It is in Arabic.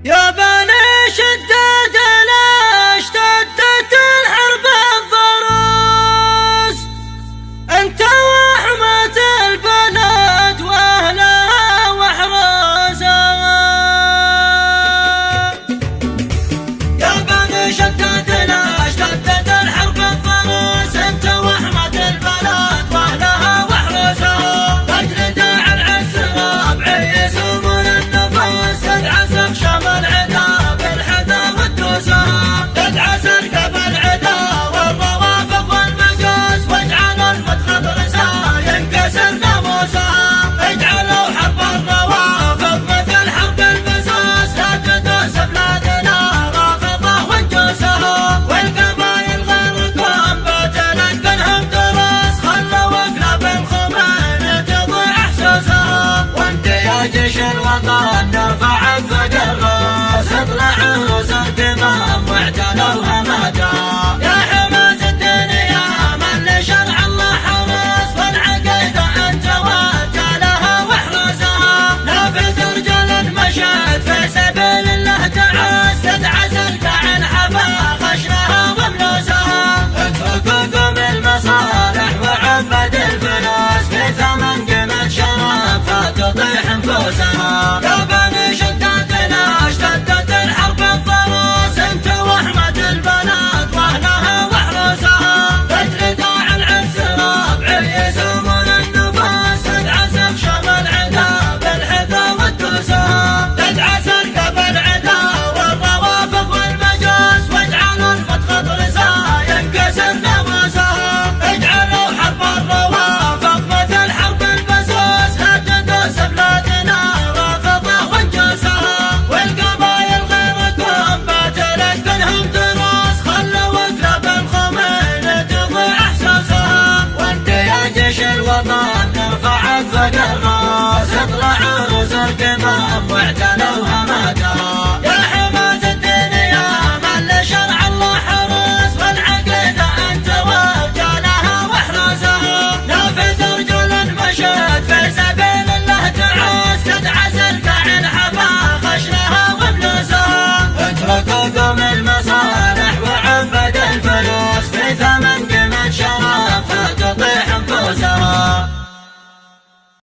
يا بني شداد لا اشتدت الحرب الضروس، انت وحماة البلد واهلها واحراسها. يا بني شداد لا اشتدت الحرب الضروس، انت وحماة البلد واهلها واحراسها. تجلد على العز ربعي يسومون النفوس، تدعسك شمال العدا بالحذا والدوسة، تدعسك كف العدا والروافض والمجوس، واجعلوا المدخل رسا ينكسر ناموسها. اجعلوا حرب الروافض مثل حرب البسوس، لا تدوس بلادنا رافضة وانجوسها. والقبايل غيركم بتلقنهم دروس، خلوا اقلب الخمين تضيع احساسها. وانت يا جيش الوطن نرفعك فوق الراس، اطلع عروس القمم واعتلوا همادا. يا حماة الدين يا من لشرع الله حرس، والعقيدة انت وجالها واحرسها. نافذ رجال مشت في سبيل الله تعاس، تدعس الكعن حفا خشنها وملوسها. اتركوكم المصالح وعبد الفلوس، في ثمن قيمة شرف فتطيح نفوسها. يا بني شداد لا اشتدت الحرب الضروس، انت وحماة البلد واهلها واحراسها. تجلد على العز ربعي يسومون النفوس، تدعسك شمال العدا بالحذا والدوسة، تدعسك كف العدا والروافض والمجوس، واجعلوا المدخل رسا ينكسر ناموسها. اجعلوا حرب الروافض مثل حرب البسوس، لا تدوس بلادنا رافضة وانجوسها. والقبايل غيركم بتلقنهم دروس، خلوا اقلب الخمين تضيع احساسها. وانت يا جيش الوطن نرفعك فوق الراس، اطلع عروس القمم واعتلوا همادا.